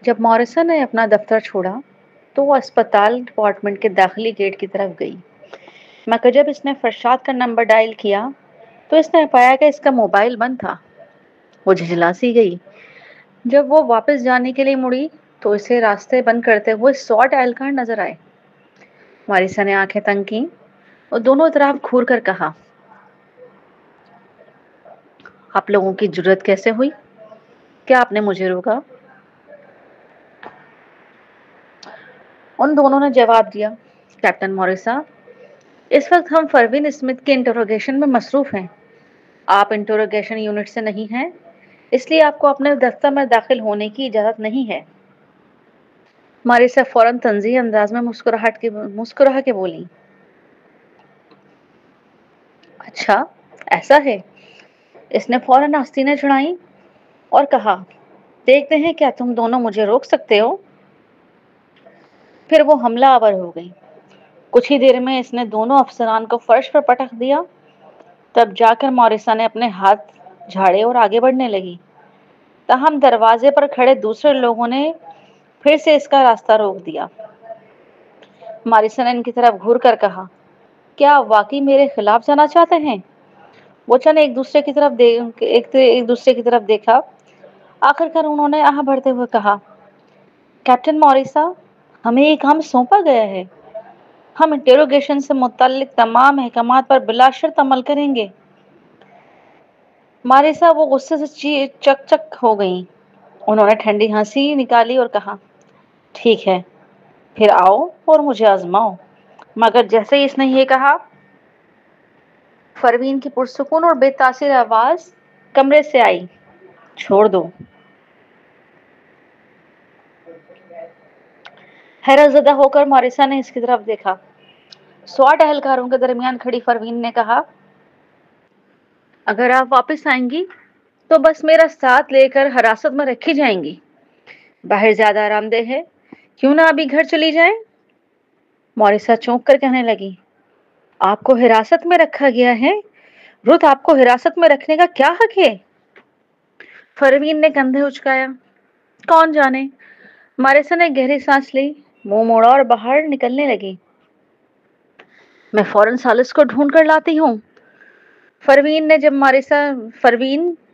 جب موریسن نے اپنا دفتر چھوڑا تو وہ اسپتال ڈپارٹمنٹ کے داخلی گیٹ کی طرف گئی، مگر جب اس نے فرشاد کا نمبر ڈائل کیا تو اس نے پایا کہ اس کا موبائل بند تھا۔ وہ جھجلا سی گئی۔ جب وہ واپس جانے کے لیے مڑی تو اسے راستے بند کرتے ہوئے 100 اہلکار نظر آئے۔ ماریسا نے آنکھیں تنگ کی اور دونوں طرف گھور کر کہا، آپ لوگوں کی جرت کیسے ہوئی؟ کیا آپ نے مجھے روکا؟ ان دونوں نے جواب دیا، کیپٹن موریسا، اس وقت ہم فروین اسمتھ کے انٹروگیشن میں مصروف ہیں۔ آپ انٹروگیشن یونٹ سے نہیں ہیں، اس لیے آپ کو اپنے دفتر میں داخل ہونے کی اجازت نہیں ہے۔ ماریسا فوراً طنزیہ انداز میں مسکرا کے بولی، اچھا ایسا ہے؟ اس نے فوراً آستینیں چڑھائیں اور کہا، دیکھتے ہیں کیا تم دونوں مجھے روک سکتے ہو؟ پھر وہ حملہ آور ہو گئی۔ کچھ ہی دیر میں اس نے دونوں افسران کو فرش پر پٹک دیا۔ تب جا کر موریسا نے اپنے ہاتھ جھاڑے اور آگے بڑھنے لگی، تاہم دروازے پر کھڑے دوسرے لوگوں نے پھر سے اس کا راستہ روک دیا۔ ماریسا نے ان کی طرف گھور کر کہا، کیا آپ واقعی میرے خلاف جانا چاہتے ہیں؟ وہ چند ایک دوسرے کی طرف دیکھا۔ آخر کار انہوں نے آہ بھرتے ہوئے کہا، کیپٹن موریسا، ہمیں ایک کام سونپا گیا ہے۔ ہم انٹروگیشن سے متعلق تمام احکامات پر بلا شرط عمل کریں گے۔ ماریسا وہ غصے سے چک چک ہو گئیں۔ انہوں نے ٹھنڈی ہنسی نکالی اور کہا، ٹھیک ہے، پھر آؤ اور مجھے آزماؤ۔ مگر جیسے ہی اس نے یہ کہا، فروین کی پرسکون اور بے تاثیر آواز کمرے سے آئی، چھوڑ دو۔ حیرت زدہ ہو کر ماریسا نے اس کی طرف دیکھا۔ 100 اہلکاروں کے درمیان کھڑی فروین نے کہا، اگر آپ واپس آئیں گی تو بس میرا ساتھ لے کر حراست میں رکھی جائیں گی۔ باہر زیادہ آرام دہ ہے، کیوں نہ ابھی گھر چلی جائیں؟ موریسا چونک کر کہنے لگی، آپ کو حراست میں رکھا گیا ہے؟ رت، آپ کو حراست میں رکھنے کا کیا حق ہے؟ فروین نے کندھے اچکایا، کون جانے۔ ماریسا نے گہری سانس لی، منہ موڑا اور باہر نکلنے لگی۔ میں فوراً سالس کو ڈھونڈ کر لاتی ہوں۔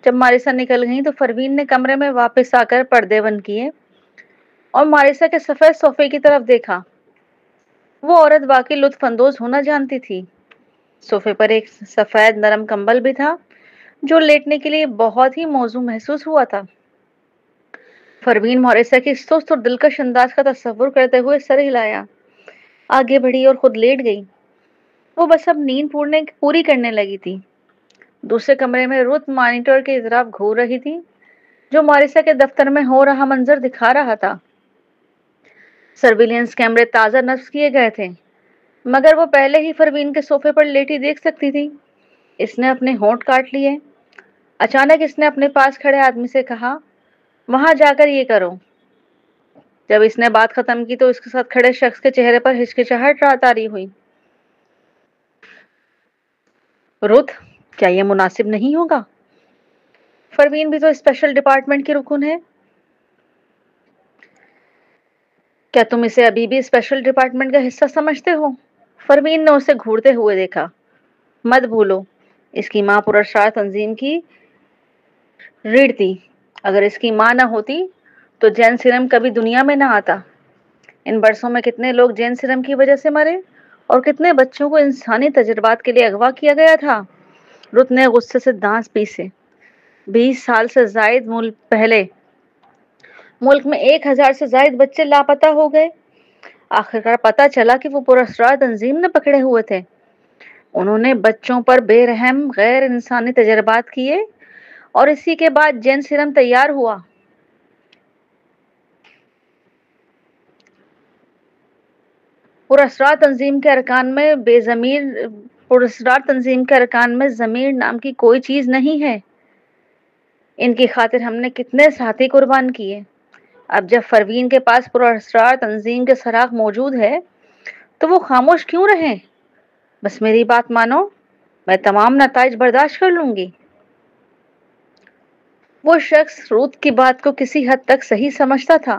جب ماریسا نکل گئی تو فروین نے کمرے میں واپس آ کر پردے بند کیے اور ماریسا کے سفید صوفے کی طرف دیکھا۔ وہ عورت واقعی لطف اندوز ہونا جانتی تھی۔ صوفے پر ایک سفید نرم کمبل بھی تھا جو لیٹنے کے لیے بہت ہی موزوں محسوس ہوا تھا۔ فروین موریسا کی سست اور دلکش انداز کا تصور کرتے ہوئے سر ہلایا، آگے بڑھی اور خود لیٹ گئی۔ وہ بس اب نیند پوری کرنے لگی تھی۔ دوسرے کمرے میں رت مانیٹر کی طرف گھور رہی تھی جو ماریسا کے دفتر میں ہو رہا منظر دکھا رہا تھا۔ سرویلنس کیمرے تازہ نصب کیے گئے تھے، مگر وہ پہلے ہی فروین کے صوفے پر لیٹی دیکھ سکتی تھی۔ اس نے اپنے ہونٹ کاٹ لیے۔ اچانک اس نے اپنے پاس کھڑے آدمی سے کہا، وہاں جا کر یہ کرو۔ جب اس نے بات ختم کی تو اس کے ساتھ کھڑے شخص کے چہرے پر ہچکچاہٹ طاری ہوئی۔ رت، کیا یہ مناسب نہیں ہوگا؟ فروین بھی تو اسپیشل ڈپارٹمنٹ کی رکن ہے۔ کیا تم اسے ابھی بھی اسپیشل ڈپارٹمنٹ کا حصہ سمجھتے ہو؟ فروین نے اسے گھورتے ہوئے دیکھا۔ مت بھولو، اس کی ماں پراسرار تنظیم کی ریڑھ تھی۔ اگر اس کی ماں نہ ہوتی تو جین سیرم کبھی دنیا میں نہ آتا۔ ان برسوں میں کتنے لوگ جین سیرم کی وجہ سے مرے اور کتنے بچوں کو انسانی تجربات کے لیے اغوا کیا گیا تھا۔ رت نے غصے سے دانت پیسے۔ 20 سال سے زائد پہلے ملک میں 1000 سے زائد بچے لاپتہ ہو گئے۔ آخرکار پتہ چلا کہ وہ پراسرار تنظیم نے پکڑے ہوئے تھے۔ انہوں نے بچوں پر بے رحم غیر انسانی تجربات کیے اور اسی کے بعد جین سیرم تیار ہوا۔ پراسرار تنظیم کے ارکان میں ضمیر نام کی کوئی چیز نہیں ہے۔ ان کی خاطر ہم نے کتنے ساتھی قربان کیے۔ اب جب فروین کے پاس پراسرار تنظیم کے سراغ موجود ہے تو وہ خاموش کیوں رہیں؟ بس میری بات مانو، میں تمام نتائج برداشت کر لوں گی۔ وہ شخص روت کی بات کو کسی حد تک صحیح سمجھتا تھا،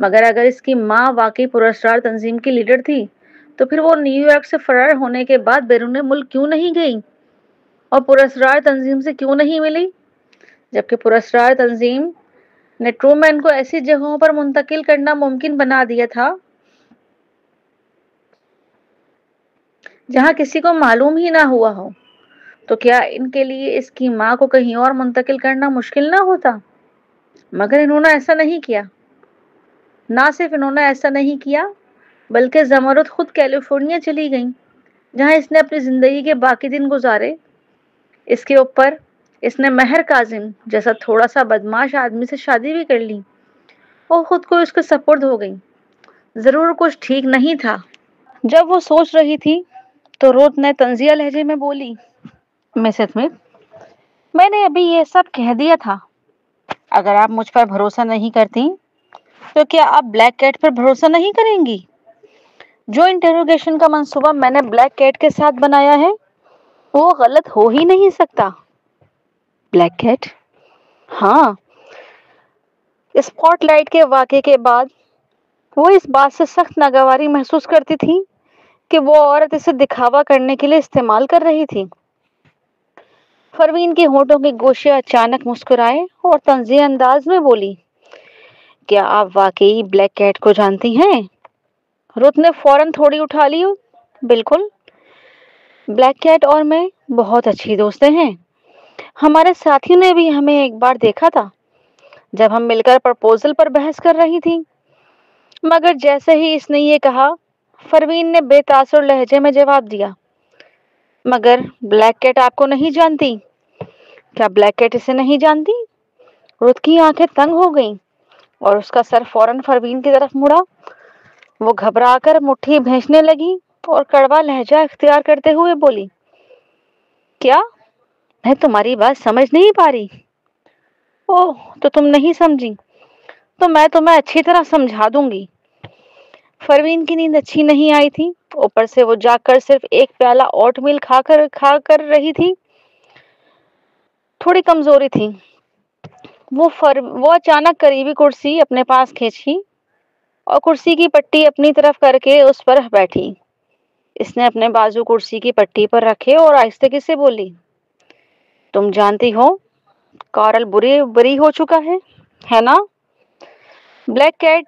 مگر اگر اس کی ماں واقعی پراسرار تنظیم کی لیڈر تھی تو پھر وہ نیو یارک سے فرار ہونے کے بعد بیرون ملک کیوں نہیں گئی اور پراسرار تنظیم سے کیوں نہیں ملی، جبکہ پراسرار تنظیم نے ٹرومین کو ایسی جگہوں پر منتقل کرنا ممکن بنا دیا تھا جہاں کسی کو معلوم ہی نہ ہوا ہو، تو کیا ان کے لیے اس کی ماں کو کہیں اور منتقل کرنا مشکل نہ ہوتا؟ مگر انہوں نے ایسا نہیں کیا۔ نہ صرف انہوں نے ایسا نہیں کیا بلکہ زمرد خود کیلیفورنیا چلی گئیں، جہاں اس نے اپنی زندگی کے باقی دن گزارے۔ اس کے اوپر اس نے مہر کاظم جیسا تھوڑا سا بدماش آدمی سے شادی بھی کر لی اور خود کو اس کے سپرد ہو گئی۔ ضرور کچھ ٹھیک نہیں تھا۔ جب وہ سوچ رہی تھی تو روت نے طنزیہ لہجے میں بولی، مس اسمتھ، میں نے ابھی یہ سب کہہ دیا تھا۔ اگر آپ مجھ پر بھروسہ نہیں کرتی تو کیا آپ بلیک کیٹ پر بھروسہ نہیں کریں گی؟ جو انٹروگیشن کا منصوبہ میں نے بلیک کیٹ کے ساتھ بنایا ہے وہ غلط ہو ہی نہیں سکتا۔ Black cat? ہاں، اسپاٹ لائٹ کے واقعے کے بعد وہ اس بات سے سخت ناگواری محسوس کرتی تھی کہ وہ عورت اسے دکھاوا کرنے کے لیے استعمال کر رہی تھی۔ پروین کے ہونٹوں کے گوشے اچانک مسکرائے اور طنزیہ انداز میں بولی، کیا آپ واقعی بلیک کیٹ کو جانتی ہیں؟ رت نے فوراً تھوڑی اٹھا لی، بالکل، بلیک کیٹ اور میں بہت اچھی دوستیں ہیں۔ ہمارے ساتھیوں نے بھی ہمیں ایک بار دیکھا تھا جب ہم مل کر پرپوزل پر بحث کر رہی تھی۔ مگر جیسے ہی اس نے یہ کہا، پروین نے بے تاثر لہجے میں جواب دیا، مگر بلیک کیٹ آپ کو نہیں جانتی؟ کیا بلیک کیٹ اسے نہیں جانتی؟ رت کی آنکھیں تنگ ہو گئیں اور اس کا سر فوراً پروین کی طرف مڑا۔ وہ گھبرا کر مٹھی بھینچنے لگی اور کڑوا لہجہ اختیار کرتے ہوئے بولی، کیا؟ میں تمہاری بات سمجھ نہیں پا رہی۔ اوہ، تو تم نہیں سمجھی تو میں تمہیں اچھی طرح سمجھا دوں گی۔ پروین کی نیند اچھی نہیں آئی تھی، اوپر سے وہ جاگ کر صرف ایک پیالہ اوٹ میل کھا کر رہی تھی، تھوڑی کمزوری تھی۔ وہ اچانک قریبی کرسی اپنے پاس کھینچی اور کرسی کی پٹی اپنی طرف کر کے اس پر بیٹھی۔ اس نے اپنے بازو کرسی کی پٹی پر رکھے اور آہستگی سے بولی، تم جانتی ہو کارل بری ہو چکا ہے نا؟ بلیک کیٹ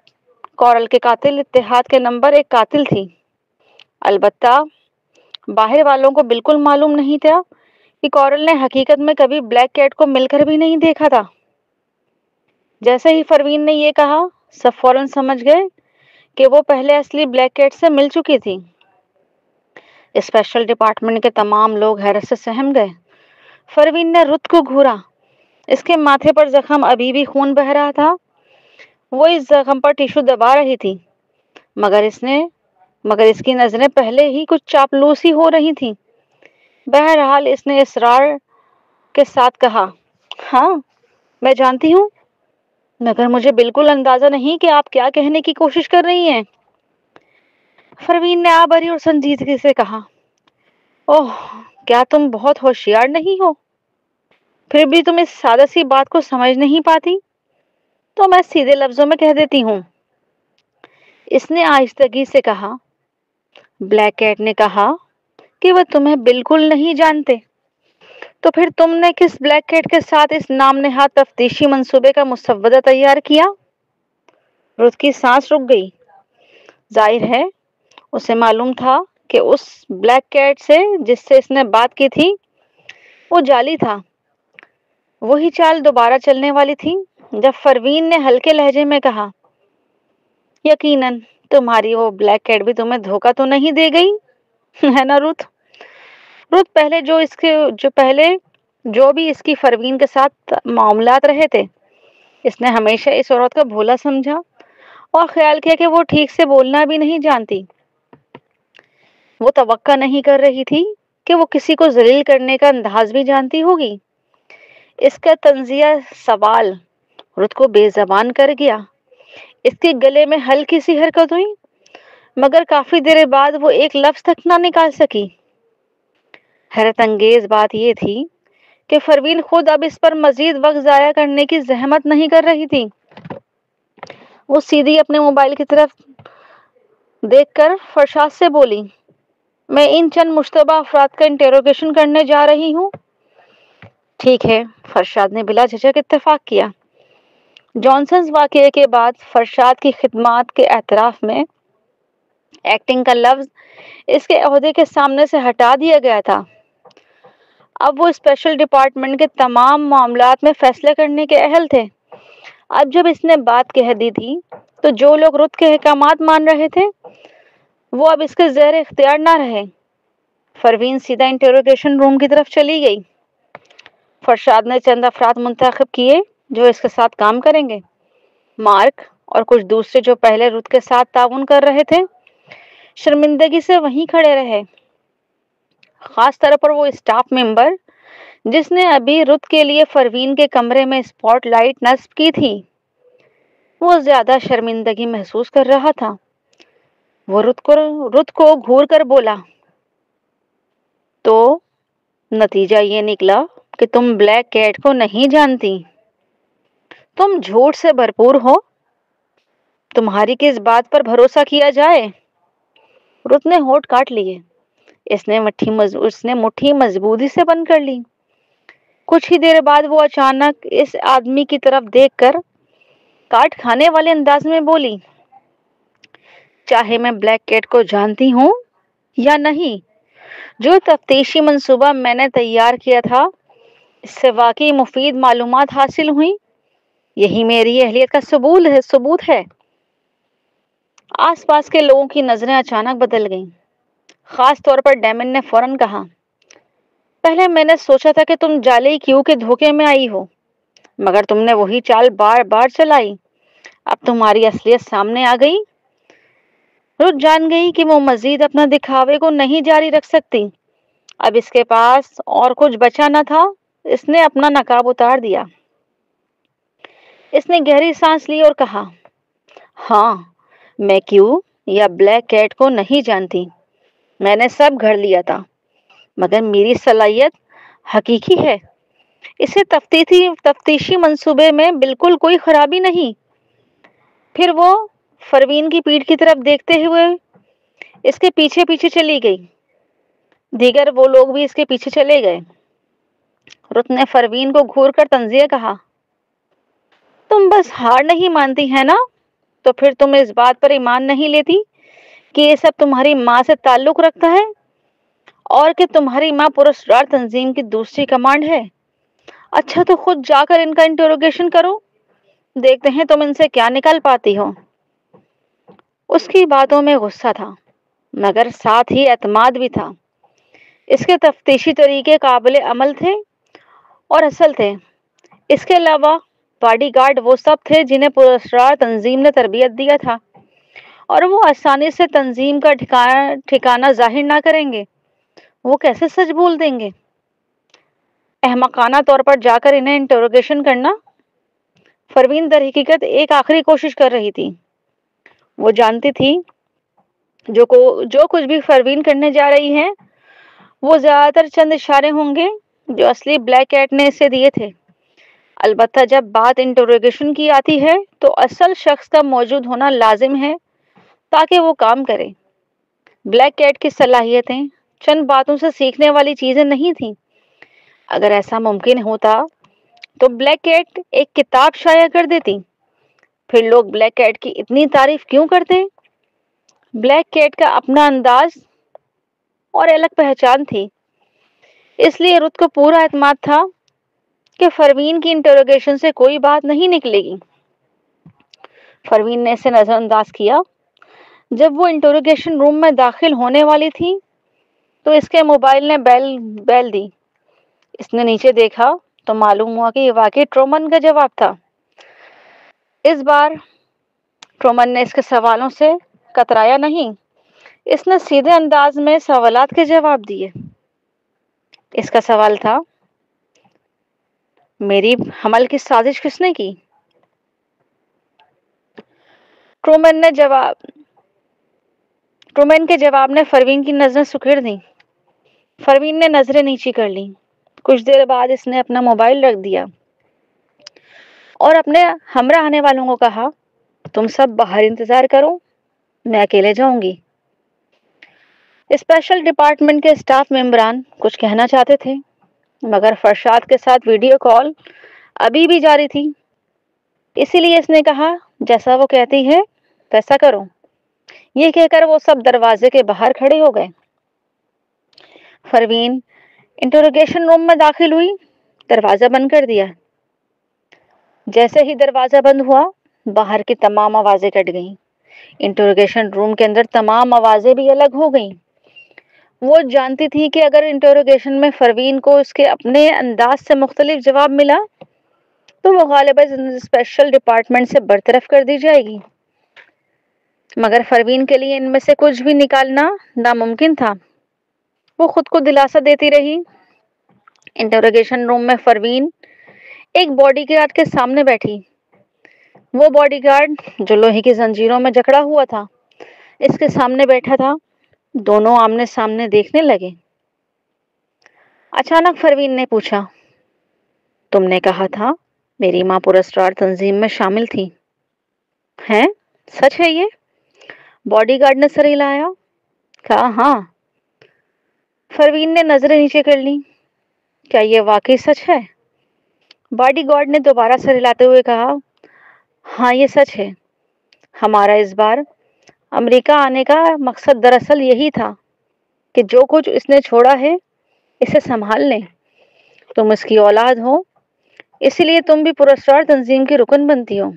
کارل کے قاتل اتحاد کے نمبر 1 قاتل تھی۔ البتہ باہر والوں کو بالکل معلوم نہیں تھا کہ کارل نے حقیقت میں کبھی بلیک کیٹ کو مل کر بھی نہیں دیکھا تھا۔ جیسے ہی پروین نے یہ کہا، سب فوراً سمجھ گئے کہ وہ پہلے اصلی بلیک کیٹ سے مل چکی تھی۔ اسپیشل ڈپارٹمنٹ کے تمام لوگ حیرت سے سہم گئے۔ پروین نے رت کو گھورا۔ اس کے ماتھے پر زخم ابھی بھی خون بہہ رہا تھا۔ وہ اس زخم پر ٹیشو دبا رہی تھی، مگر اس کی نظریں پہلے ہی کچھ چاپلوسی ہو رہی تھیں۔ بہرحال اس نے اصرار کے ساتھ کہا، ہاں میں جانتی ہوں، مگر مجھے بالکل اندازہ نہیں کہ آپ کیا کہنے کی کوشش کر رہی ہیں۔ پروین نے آبری اور سنجیدگی سے کہا، اوہ، کیا تم بہت ہوشیار نہیں ہو؟ پھر بھی تم اس سادہ سی بات کو سمجھ نہیں پاتی؟ تو میں سیدھے لفظوں میں کہہ دیتی ہوں۔ اس نے آہستگی سے کہا، بلیک کیٹ نے کہا کہ وہ تمہیں بالکل نہیں جانتے۔ تو پھر تم نے کس بلیک کیٹ کے ساتھ اس نام نہاد تفتیشی منصوبے کا مسودہ تیار کیا؟ رت کی سانس رک گئی۔ ظاہر ہے اسے معلوم تھا کہ اس بلیک کیٹ سے جس سے اس نے بات کی تھی وہ جعلی تھا۔ وہی چال دوبارہ چلنے والی تھی جب پروین نے ہلکے لہجے میں کہا، یقیناً تمہاری وہ بلیک کیٹ بھی تمہیں دھوکہ تو نہیں دے گئی ہے نا رت؟ رت پہلے جو بھی اس کی پروین کے ساتھ معاملات رہے تھے، اس نے ہمیشہ اس عورت کو بھولا سمجھا اور خیال کیا کہ وہ ٹھیک سے بولنا بھی نہیں جانتی۔ وہ توقع نہیں کر رہی تھی کہ وہ کسی کو ذلیل کرنے کا انداز بھی جانتی ہوگی۔ اس کا طنزیہ سوال رت کو بے زبان کر گیا۔ اس کے گلے میں ہلکی سی حرکت ہوئی، مگر کافی دیر بعد وہ ایک لفظ تک نہ نکال سکی۔ حیرت انگیز بات یہ تھی کہ پروین خود اب اس پر مزید وقت ضائع کرنے کی زحمت نہیں کر رہی تھی۔ وہ سیدھی اپنے موبائل کی طرف دیکھ کر فرشاد سے بولی، میں ان چند مشتبہ افراد کا انٹروگیشن کرنے جا رہی ہوں۔ ٹھیک ہے، فرشاد نے بلا جھجک اتفاق کیا۔ جانسنز واقعے کے بعد فرشاد کی خدمات کے اعتراف میں ایکٹنگ کا لفظ اس کے عہدے کے سامنے سے ہٹا دیا گیا تھا۔ اب وہ اسپیشل ڈپارٹمنٹ کے تمام معاملات میں فیصلے کرنے کے اہل تھے۔ اب جب اس نے بات کہہ دی تھی تو جو لوگ رت کے احکامات مان رہے تھے وہ اب اس کے زیر اختیار نہ رہے۔ پروین سیدھا انٹروگیشن روم کی طرف چلی گئی۔ فرشاد نے چند افراد منتخب کیے جو اس کے ساتھ کام کریں گے۔ مارک اور کچھ دوسرے جو پہلے رت کے ساتھ تعاون کر رہے تھے شرمندگی سے وہیں کھڑے رہے، خاص طور پر وہ اسٹاف ممبر جس نے ابھی رت کے لیے پروین کے کمرے میں اسپاٹ لائٹ نصب کی تھی۔ وہ زیادہ شرمندگی محسوس کر رہا تھا۔ وہ رت کو گھور کر بولا، تو نتیجہ یہ نکلا کہ تم بلیک کیٹ کو نہیں جانتی۔ تم جھوٹ سے بھرپور ہو۔ تمہاری کس بات پر بھروسہ کیا جائے؟ رت نے ہونٹ کاٹ لیے۔ اس نے مٹھی مضبوطی سے بند کر لی۔ کچھ ہی دیر بعد وہ اچانک اس آدمی کی طرف دیکھ کر کاٹ کھانے والے انداز میں بولی، چاہے میں بلیک کیٹ کو جانتی ہوں یا نہیں، جو تفتیشی منصوبہ میں نے تیار کیا تھا اس سے واقعی مفید معلومات حاصل ہوئیں۔ یہی میری اہلیت کا ثبوت ہے۔ آس پاس کے لوگوں کی نظریں اچانک بدل گئیں۔ خاص طور پر ڈیمن نے فوراً کہا، پہلے میں نے سوچا تھا کہ تم جعلی کیو کے دھوکے میں آئی ہو، مگر تم نے وہی چال بار بار چلائی۔ اب تمہاری اصلیت سامنے آ گئی۔ رت جان گئی کہ وہ مزید اپنا دکھاوے کو نہیں جاری رکھ سکتی۔ اب اس کے پاس اور کچھ بچا نہ تھا۔ اس نے اپنا نقاب اتار دیا۔ اس نے گہری سانس لی اور کہا، ہاں، میں کیو یا بلیک کیٹ کو نہیں جانتی۔ میں نے سب گھڑ لیا تھا، مگر میری صلاحیت حقیقی ہے۔ اسے تفتیشی منصوبے میں بالکل کوئی خرابی نہیں۔ پھر وہ پروین کی پیٹھ کی طرف دیکھتے ہوئے اس کے پیچھے پیچھے چلی گئی۔ دیگر وہ لوگ بھی اس کے پیچھے چلے گئے۔ رت نے پروین کو گھور کر طنزیہ کہا، تم بس ہار نہیں مانتی ہے نا؟ تو پھر تم اس بات پر ایمان نہیں لیتی کہ یہ سب تمہاری ماں سے تعلق رکھتا ہے اور کہ تمہاری ماں پراسرار تنظیم کی دوسری کمانڈ ہے۔ اچھا تو خود جا کر ان کا انٹروگیشن کرو، دیکھتے ہیں تم ان سے کیا نکال پاتی ہو۔ اس کی باتوں میں غصہ تھا مگر ساتھ ہی اعتماد بھی تھا۔ اس کے تفتیشی طریقے قابل عمل تھے اور اصل تھے۔ اس کے علاوہ باڈی گارڈ وہ سب تھے جنہیں پراسرار تنظیم نے تربیت دیا تھا اور وہ آسانی سے تنظیم کا ٹھکانہ ظاہر نہ کریں گے۔ وہ کیسے سچ بول دیں گے؟ احمقانہ طور پر جا کر انہیں انٹروگیشن کرنا۔ پروین در حقیقت ایک آخری کوشش کر رہی تھی۔ وہ جانتی تھی جو کچھ بھی پروین کرنے جا رہی ہے وہ زیادہ تر چند اشارے ہوں گے جو اصلی بلیک کیٹ نے اسے دیے تھے۔ البتہ جب بات انٹروگیشن کی آتی ہے تو اصل شخص کا موجود ہونا لازم ہے تاکہ وہ کام کرے۔ بلیک کیٹ کی صلاحیتیں چند باتوں سے سیکھنے والی چیزیں نہیں تھیں۔ اگر ایسا ممکن ہوتا تو بلیک کیٹ ایک کتاب شائع کر دیتی۔ پھر لوگ بلیک کیٹ کی اتنی تعریف کیوں کرتے؟ بلیک کیٹ کا اپنا انداز اور الگ پہچان تھی۔ اس لیے رت کو پورا اعتماد تھا کہ پروین کی انٹروگیشن سے کوئی بات نہیں نکلے گی۔ پروین نے اسے نظر انداز کیا۔ جب وہ انٹروگیشن روم میں داخل ہونے والی تھی تو اس کے موبائل نے بیل دی۔ اس نے نیچے دیکھا تو معلوم ہوا کہ یہ واقعی ٹرومن کا جواب تھا۔ اس بار ٹرومن نے اس کے سوالوں سے کترایا نہیں۔ اس نے سیدھے انداز میں سوالات کے جواب دیے۔ اس کا سوال تھا، میری حمل کی سازش کس نے کی؟ ٹرومن کے جواب نے پروین کی نظریں سکیڑ دیں۔ پروین نے نظریں نیچی کر لیں۔ کچھ دیر بعد اس نے اپنا موبائل رکھ دیا اور اپنے ہمراہ آنے والوں کو کہا، تم سب باہر انتظار کرو، میں اکیلے جاؤں گی۔ اسپیشل ڈپارٹمنٹ کے اسٹاف ممبران کچھ کہنا چاہتے تھے، مگر فرشاد کے ساتھ ویڈیو کال ابھی بھی جاری تھی، اسی لیے اس نے کہا جیسا وہ کہتی ہے ویسا کرو۔ یہ کہہ کر وہ سب دروازے کے باہر کھڑے ہو گئے۔ پروین انٹروگیشن روم میں داخل ہوئی، دروازہ بند کر دیا۔ جیسے ہی دروازہ بند ہوا، باہر کی تمام آوازیں کٹ گئیں۔ انٹروگیشن روم کے اندر تمام آوازیں بھی الگ ہو گئیں۔ وہ جانتی تھی کہ اگر انٹروگیشن میں پروین کو اس کے اپنے انداز سے مختلف جواب ملا تو وہ غالباً اسپیشل ڈپارٹمنٹ سے برطرف کر دی جائے گی، مگر پروین کے لیے ان میں سے کچھ بھی نکالنا ناممکن تھا۔ وہ خود کو دلاسا دیتی رہی۔ انٹروگیشن روم میں پروین ایک باڈی گارڈ کے سامنے بیٹھی۔ وہ باڈی گارڈ جو لوہے کی زنجیروں میں جکڑا ہوا تھا اس کے سامنے بیٹھا تھا۔ دونوں آمنے سامنے دیکھنے لگے۔ اچانک پروین نے پوچھا، تم نے کہا تھا میری ماں پراسرار تنظیم میں شامل تھی، ہیں؟ سچ ہے یہ؟ باڈی گارڈ نے سر ہلایا۔ کہا ہاں۔ پروین نے نظریں نیچے کر لی۔ کیا یہ واقعی سچ ہے؟ باڈی گارڈ نے دوبارہ سر ہلاتے ہوئے کہا ہاں یہ سچ ہے۔ ہمارا اس بار امریکہ آنے کا مقصد دراصل یہی تھا کہ جو کچھ اس نے چھوڑا ہے اسے سنبھال لیں۔ تم اس کی اولاد ہو، اسی لیے تم بھی پراسرار تنظیم کی رکن بنتی ہو۔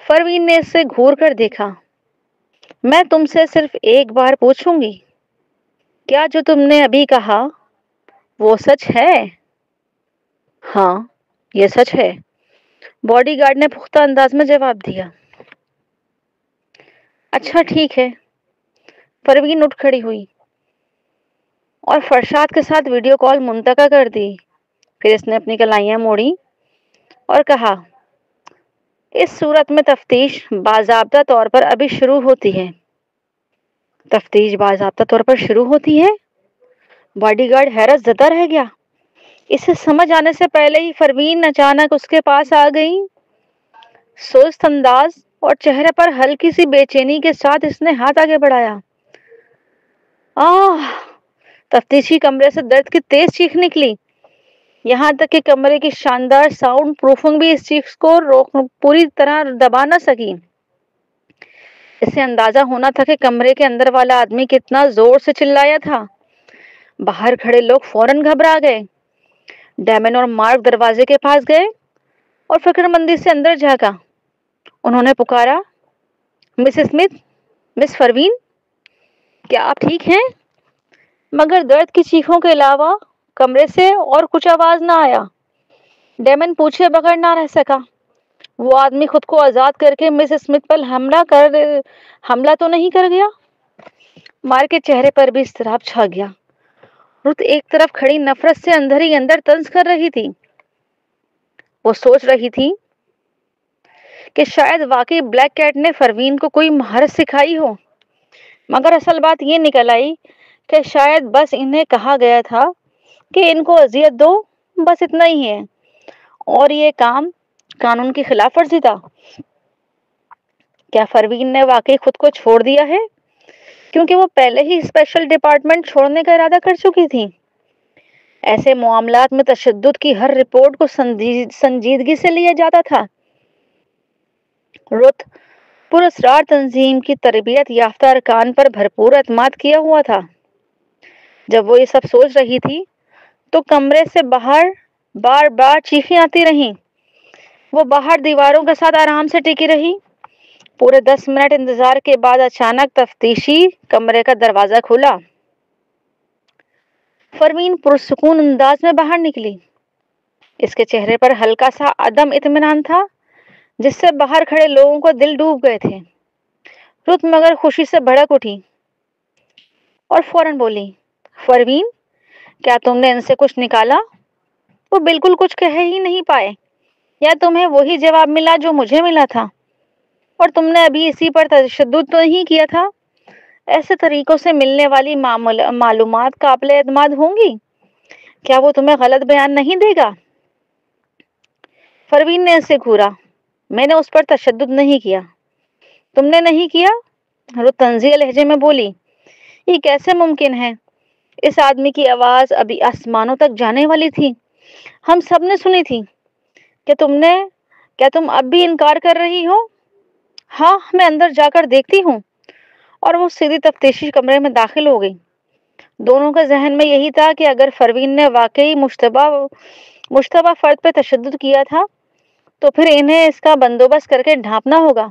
پروین نے اس سے گھور کر دیکھا۔ میں تم سے صرف ایک بار پوچھوں گی، کیا جو تم نے ابھی کہا وہ سچ ہے؟ ہاں یہ سچ ہے، باڈی گارڈ نے پختہ انداز میں جواب دیا۔ اچھا ٹھیک ہے۔ پروین اٹھ کھڑی ہوئی اور فرشاد کے ساتھ ویڈیو کال منتقل کر دی۔ پھر اس نے اپنی کلائیاں موڑی اور کہا اس صورت میں تفتیش باضابطہ طور پر ابھی شروع ہوتی ہے۔ تفتیش باضابطہ طور پر شروع ہوتی ہے؟ باڈی گارڈ حیرت زدہ رہ گیا۔ اسے سمجھ آنے سے پہلے ہی پروین اچانک اس کے پاس آ گئی۔ سست انداز اور چہرے پر ہلکی سی بے چینی کے ساتھ اس نے ہاتھ آگے بڑھایا۔ تفتیشی کمرے سے درد کی تیز چیخ نکلی، یہاں تک کہ کمرے کی شاندار ساؤنڈ پروفنگ بھی اس چیخ کو پوری طرح دبا نہ سکی۔ اسے اندازہ ہونا تھا کہ کمرے کے اندر والا آدمی کتنا زور سے چلایا تھا۔ باہر کھڑے لوگ فوراً گھبرا گئے۔ ڈیمن اور مارک دروازے کے پاس گئے اور فکر مندی سے اندر جھانکا۔ انہوں نے پکارا، مس اسمتھ، مس پروین، کیا آپ ٹھیک ہیں؟ مگر درد کی چیخوں کے علاوہ کمرے سے اور کچھ آواز نہ آیا۔ ڈیمن پوچھے بغیر نہ رہ سکا، وہ آدمی خود کو آزاد کر کے مس اسمتھ پر حملہ تو نہیں کر گیا؟ مارک کے چہرے پر بھی اضطراب چھا گیا۔ رت ایک طرف کھڑی نفرت سے اندر ہی اندر طنز کر رہی تھی۔ وہ سوچ رہی تھی کہ شاید واقعی بلیک کیٹ نے پروین کو کوئی مہارت سکھائی ہو، مگر اصل بات یہ نکل آئی کہ شاید بس انہیں کہا گیا تھا کہ ان کو اذیت دو، بس اتنا ہی ہے، اور یہ کام قانون کی خلاف ورزی تھا۔ کیا پروین نے واقعی خود کو چھوڑ دیا ہے کیونکہ وہ پہلے ہی اسپیشل ڈپارٹمنٹ چھوڑنے کا ارادہ کر چکی تھی؟ ایسے معاملات میں تشدد کی ہر رپورٹ کو سنجیدگی سے لیا جاتا تھا۔ رت پراسرار تنظیم کی تربیت یافتہ ارکان پر بھرپور اعتماد کیا ہوا تھا۔ جب وہ یہ سب سوچ رہی تھی تو کمرے سے باہر بار بار چیخیں آتی رہیں۔ وہ باہر دیواروں کے ساتھ آرام سے ٹکی رہی۔ پورے 10 منٹ انتظار کے بعد اچانک تفتیشی کمرے کا دروازہ کھلا۔ پروین پرسکون انداز میں باہر نکلی۔ اس کے چہرے پر ہلکا سا عدم اطمینان تھا جس سے باہر کھڑے لوگوں کو دل ڈوب گئے تھے۔ رت مگر خوشی سے بھڑک اٹھی اور فوراً بولی، پروین، کیا تم نے ان سے کچھ نکالا؟ وہ بالکل کچھ کہہ ہی نہیں پائے، یا تمہیں وہی جواب ملا جو مجھے ملا تھا، اور تم نے ابھی اسی پر تشدد تو نہیں کیا تھا؟ ایسے طریقوں سے ملنے والی معلومات قابل اعتماد ہوں گی؟ کیا وہ تمہیں غلط بیان نہیں دے گا؟ پروین نے اسے گھورا۔ میں نے اس پر تشدد نہیں کیا۔ تم نے نہیں کیا؟ رت طنزیہ لہجے میں بولی۔ یہ کیسے ممکن ہے؟ اس آدمی کی آواز ابھی آسمانوں تک جانے والی تھی، ہم سب نے سنی تھی۔ کیا تم اب بھی انکار کر رہی ہو؟ ہاں، میں اندر جا کر دیکھتی ہوں۔ اور وہ سیدھی تفتیشی کمرے میں داخل ہو گئی۔ دونوں کے ذہن میں یہی تھا کہ اگر پروین نے واقعی مشتبہ فرد پہ تشدد کیا تھا تو پھر انہیں اس کا بندوبست کر کے ڈھانپنا ہوگا۔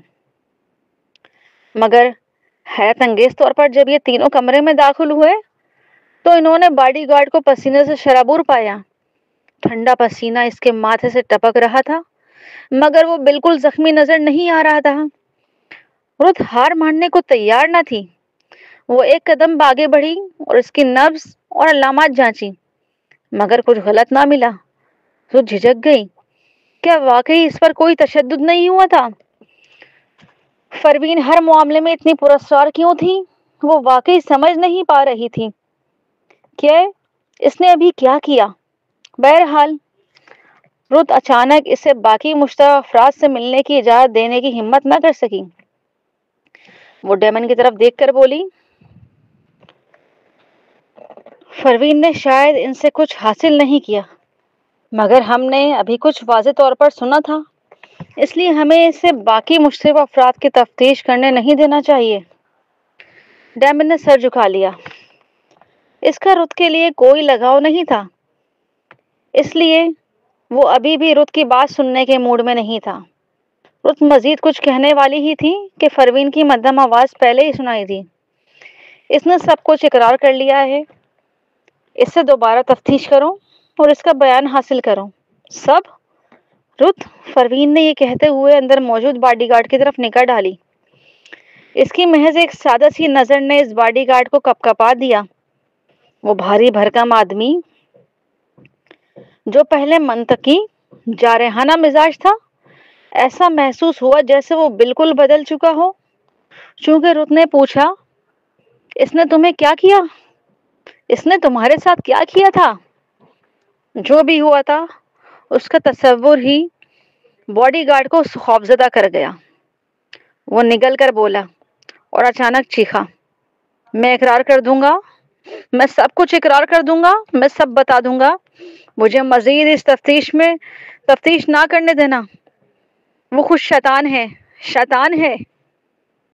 مگر حیرت انگیز طور پر جب یہ تینوں کمرے میں داخل ہوئے تو انہوں نے باڈی گارڈ کو پسینے سے شرابور پایا۔ ٹھنڈا پسینہ اس کے ماتھے سے ٹپک رہا تھا، مگر وہ بالکل زخمی نظر نہیں آ رہا تھا۔ رت ہار ماننے کو تیار نہ تھی۔ وہ ایک قدم آگے بڑھی اور اس کی نبض اور علامات جانچی، مگر کچھ غلط نہ ملا۔ رت جھجک گئی۔ کیا واقعی اس پر کوئی تشدد نہیں ہوا تھا؟ پروین ہر معاملے میں اتنی پراسرار کیوں تھی؟ وہ واقعی سمجھ نہیں پا رہی تھی کہ اس نے ابھی کیا کیا۔ بہرحال رت اچانک اسے باقی مشتبہ افراد سے ملنے کی اجازت دینے کی ہمت نہ کر سکی۔ وہ ڈیمن کی طرف دیکھ کر بولی، پروین نے شاید ان سے کچھ حاصل نہیں کیا، مگر ہم نے ابھی کچھ واضح طور پر سنا تھا، اس لیے ہمیں اسے باقی مشتبہ افراد کی تفتیش کرنے نہیں دینا چاہیے۔ ڈیمن نے سر جھکا لیا۔ اس کا رت کے لیے کوئی لگاؤ نہیں تھا، اس لیے وہ ابھی بھی رت کی بات سننے کے موڈ میں نہیں تھا۔ رت مزید کچھ کہنے والی ہی تھی کہ پروین کی مدھم آواز پہلے ہی سنائی دی۔ اس نے سب کچھ اقرار کر لیا ہے، اس سے دوبارہ تفتیش کرو اور اس کا بیان حاصل کرو۔ سب؟ رت، پروین نے یہ کہتے ہوئے اندر موجود باڈی گارڈ کی طرف نگاہ ڈالی۔ اس کی محض ایک سادہ سی نظر نے اس باڈی گارڈ کو کپکپا دیا۔ وہ بھاری بھرکم آدمی جو پہلے منطقی جارحانہ مزاج تھا، ایسا محسوس ہوا جیسے وہ بالکل بدل چکا ہو۔ چونکہ رت نے پوچھا، اس نے تمہیں کیا کیا؟ اس نے تمہارے ساتھ کیا کیا تھا؟ جو بھی ہوا تھا اس کا تصور ہی باڈی گارڈ کو خوفزدہ کر گیا۔ وہ نگل کر بولا اور اچانک چیخا، میں اقرار کر دوں گا، میں سب کچھ اقرار کر دوں گا، میں سب بتا دوں گا، مجھے مزید اس تفتیش نہ کرنے دینا۔ وہ خود شیطان ہے، شیطان ہے۔